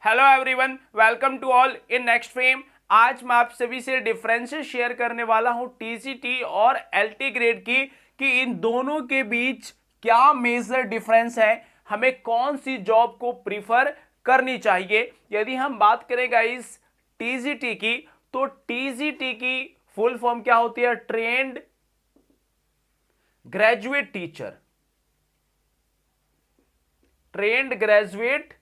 Hello everyone, welcome to all in next frame. आज मैं आप सभी से डिफरेंसेस शेयर करने वाला हूं टीजीटी और एलटी ग्रेड की कि इन दोनों के बीच क्या मेजर डिफरेंस है, हमें कौन सी जॉब को प्रीफर करनी चाहिए। यदि हम बात करें गाइस टीजीटी की, तो टीजीटी की फुल फॉर्म क्या होती है? Trained graduate teacher, trained graduate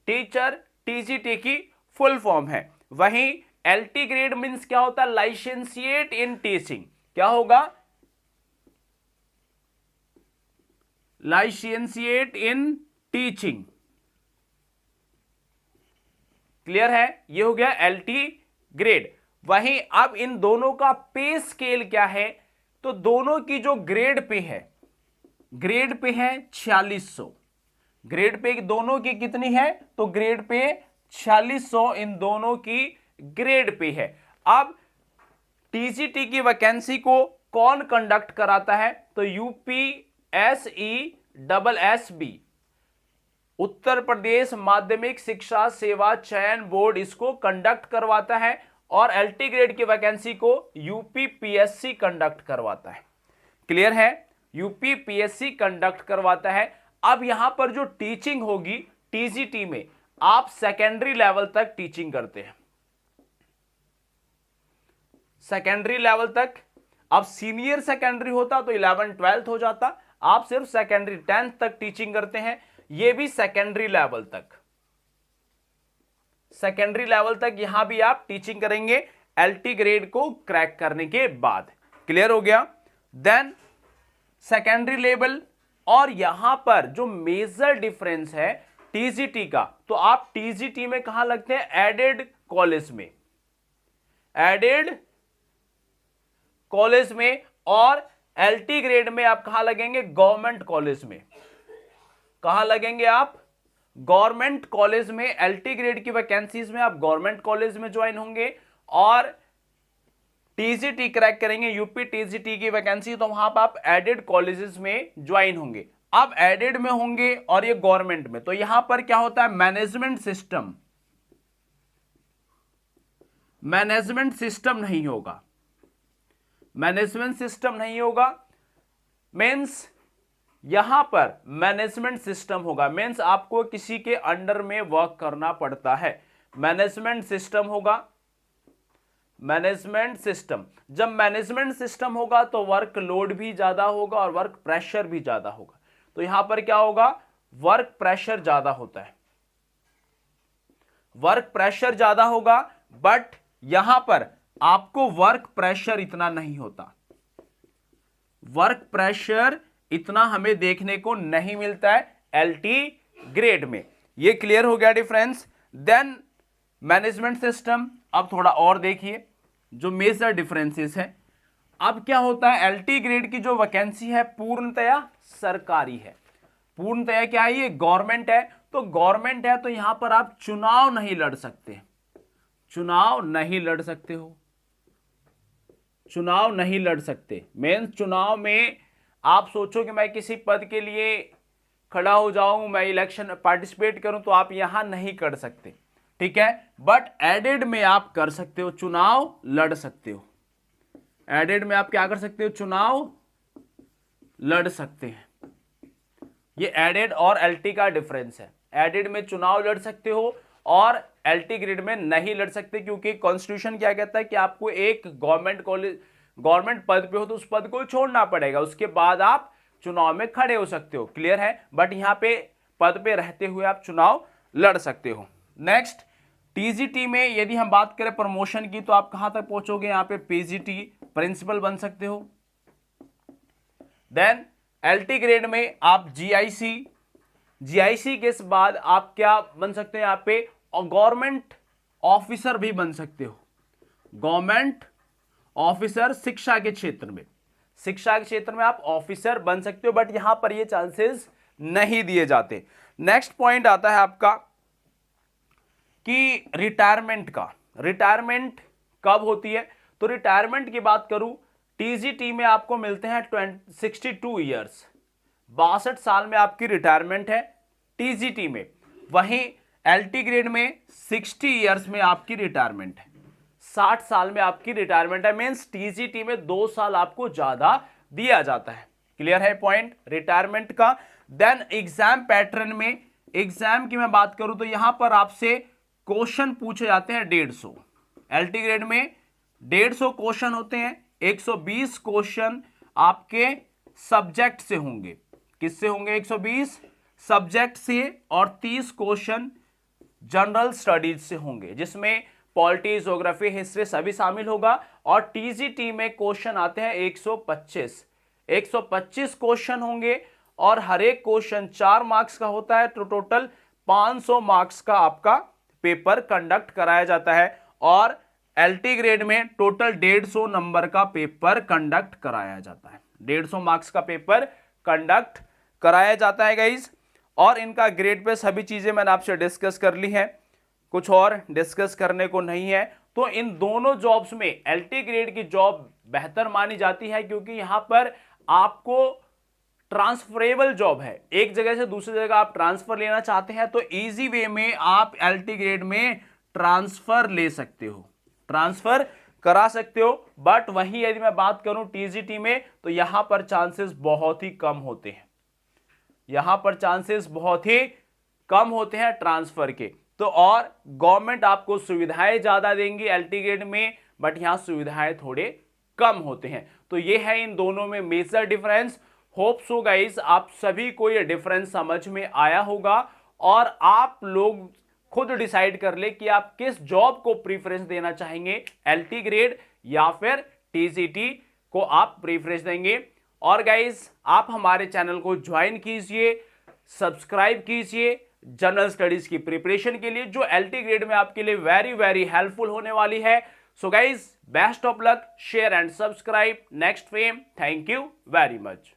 teacher TGT की फुल फॉर्म है। वहीं एलटी ग्रेड मींस क्या होता है? लाइसेंसिएट इन टीचिंग। क्या होगा? लाइसेंसिएट इन टीचिंग। क्लियर है? ये हो गया एलटी ग्रेड। वहीं अब इन दोनों का पे स्केल क्या है? तो दोनों की जो ग्रेड पे है, ग्रेड पे है 4600। ग्रेड पे दोनों की कितनी है? तो ग्रेड पे 4600 इन दोनों की ग्रेड पे है। अब टीजीटी की वैकेंसी को कौन कंडक्ट कराता है? तो यूपीएसई उत्तर प्रदेश माध्यमिक शिक्षा सेवा चयन बोर्ड इसको कंडक्ट करवाता है और एलटी ग्रेड की वैकेंसी को यूपीपीएससी कंडक्ट करवाता है। क्लियर है? यूपीपीएससी कंडक्ट करवाता है। अब यहां पर जो टीचिंग होगी टीजीटी में, आप सेकेंडरी लेवल तक टीचिंग करते हैं, सेकेंडरी लेवल तक। अब सीनियर सेकेंडरी होता तो 11th-12th हो जाता, आप सिर्फ सेकेंडरी 10th तक टीचिंग करते हैं। यह भी सेकेंडरी लेवल तक, सेकेंडरी लेवल तक यहां भी आप टीचिंग करेंगे एलटी ग्रेड को क्रैक करने के बाद। क्लियर हो गया? Then secondary level. और यहां पर जो मेजर डिफरेंस है टीजीटी का, तो आप टीजीटी में कहां लगते हैं? एडेड कॉलेज में, एडेड कॉलेज में। और एलटी ग्रेड में आप कहां लगेंगे? गवर्नमेंट कॉलेज में। कहां लगेंगे आप? गवर्नमेंट कॉलेज में। एलटी ग्रेड की वैकेंसीज में आप गवर्नमेंट कॉलेज में ज्वाइन होंगे और टीजीटी क्रैक करेंगे यूपी टीजीटी की वैकेंसी, तो वहां पर आप एडेड कॉलेजेस में ज्वाइन होंगे। अब एडेड में होंगे और ये गवर्नमेंट में, तो यहां पर क्या होता है? मैनेजमेंट सिस्टम, मैनेजमेंट सिस्टम नहीं होगा, मैनेजमेंट सिस्टम नहीं होगा। मींस यहां पर मैनेजमेंट सिस्टम होगा, मींस आपको किसी के अंडर में वर्क करना पड़ता है। मैनेजमेंट सिस्टम होगा, मैनेजमेंट सिस्टम। जब मैनेजमेंट सिस्टम होगा तो वर्क लोड भी ज्यादा होगा और वर्क प्रेशर भी ज्यादा होगा। तो यहां पर क्या होगा? वर्क प्रेशर ज्यादा होता है, वर्क प्रेशर ज्यादा होगा। बट यहां पर आपको वर्क प्रेशर इतना नहीं होता, वर्क प्रेशर इतना हमें देखने को नहीं मिलता है एलटी ग्रेड में। यह क्लियर हो गया डिफरेंस? Then management system. अब थोड़ा और देखिए जो मेजर डिफरेंसेस है। अब क्या होता है? एलटी ग्रेड की जो वैकेंसी है पूर्णतया सरकारी है, पूर्णतया क्या है? ये गवर्नमेंट है। तो गवर्नमेंट है तो यहां पर आप चुनाव नहीं लड़ सकते, चुनाव नहीं लड़ सकते हो, चुनाव नहीं लड़ सकते। मेन चुनाव में आप सोचो कि मैं किसी पद के लिए खड़ा हो जाऊं, मैं इलेक्शन पार्टिसिपेट करूं, तो आप यहां नहीं कर सकते। ठीक है? बट एडेड में आप कर सकते हो, चुनाव लड़ सकते हो। एडेड में आप क्या कर सकते हो? चुनाव लड़ सकते हैं। ये एडेड और एलटी का डिफरेंस है। एडेड में चुनाव लड़ सकते हो और एलटी ग्रेड में नहीं लड़ सकते, क्योंकि कॉन्स्टिट्यूशन क्या कहता है कि आपको एक गवर्नमेंट कॉलेज, गवर्नमेंट पद पे हो तो उस पद को छोड़ना पड़ेगा, उसके बाद आप चुनाव में खड़े हो सकते हो। क्लियर है? बट यहां पे पद पे रहते हुए आप चुनाव लड़ सकते हो। नेक्स्ट, टीजीटी में यदि हम बात करें प्रमोशन की, तो आप कहां तक पहुंचोगे? यहां पे पीजीटी प्रिंसिपल बन सकते हो। देन एलटी ग्रेड में आप जीआईसी, जीआईसी के बाद आप क्या बन सकते हैं? यहां पे गवर्नमेंट ऑफिसर भी बन सकते हो, गवर्नमेंट ऑफिसर। शिक्षा के क्षेत्र में, शिक्षा के क्षेत्र में आप ऑफिसर बन सकते हो, बट यहां पर ये चांसेस नहीं दिए जाते। नेक्स्ट पॉइंट आता है आपका कि रिटायरमेंट का। रिटायरमेंट कब होती है? तो रिटायरमेंट की बात करूं, टीजीटी में आपको मिलते हैं 62 ईयर्स, 62 साल में आपकी रिटायरमेंट है टीजीटी में। वहीं एलटी ग्रेड में 60 ईयर्स में आपकी रिटायरमेंट है, 60 साल में आपकी रिटायरमेंट है। मींस टीजीटी में 2 साल आपको ज्यादा दिया जाता है। क्लियर है पॉइंट रिटायरमेंट का। देन एग्जाम पैटर्न में, एग्जाम की मैं बात करूं तो यहां पर आपसे क्वेश्चन पूछे जाते हैं 150। एलटी ग्रेड में 150 क्वेश्चन होते हैं। 120 क्वेश्चन आपके सब्जेक्ट से होंगे। किससे होंगे? 120 सब्जेक्ट से, और 30 क्वेश्चन जनरल स्टडीज से होंगे, जिसमें पॉलिटी, ज्योग्राफी, हिस्ट्री सभी शामिल होगा। और टीजीटी में क्वेश्चन आते हैं 125 क्वेश्चन होंगे, और हर एक क्वेश्चन 4 मार्क्स का होता है। तो टोटल 500 मार्क्स का आपका पेपर कंडक्ट कराया जाता है। और एलटी ग्रेड में टोटल 150 नंबर का पेपर कंडक्ट कराया जाता है। 150 मार्क्स का पेपर कंडक्ट कराया जाता है गाइज। और इनका ग्रेड पे सभी चीजें मैंने आपसे डिस्कस कर ली है, कुछ और डिस्कस करने को नहीं है। तो इन दोनों जॉब्स में एलटी ग्रेड की जॉब बेहतर मानी जाती है, क्योंकि यहां पर आपको ट्रांसफरेबल जॉब है। एक जगह से दूसरी जगह आप ट्रांसफर लेना चाहते हैं तो इजी वे में आप एलटी ग्रेड में ट्रांसफर ले सकते हो, ट्रांसफर करा सकते हो। बट वहीं यदि मैं बात करूं टीजीटी में, तो यहां पर चांसेस बहुत ही कम होते हैं, यहां पर चांसेस बहुत ही कम होते हैं ट्रांसफर के। तो और गवर्नमेंट आपको सुविधाएं ज्यादा देंगी एलटी ग्रेड में, बट यहां सुविधाएं थोड़े कम होते हैं। तो ये है इन दोनों में major difference. Hope so guys आप सभी को ये डिफरेंस समझ में आया होगा, और आप लोग खुद डिसाइड कर ले कि आप किस जॉब को प्रीफरेंस देना चाहेंगे, एलटी ग्रेड या फिर टीजीटी को आप प्रीफरेंस देंगे। और गाइस आप हमारे चैनल को ज्वाइन कीजिए, सब्सक्राइब कीजिए जनरल स्टडीज की प्रिपरेशन के लिए, जो एलटी ग्रेड में आपके लिए वेरी वेरी हेल्पफुल होने वाली है। So guys best of luck, share and subscribe. Next fame, thank you very much.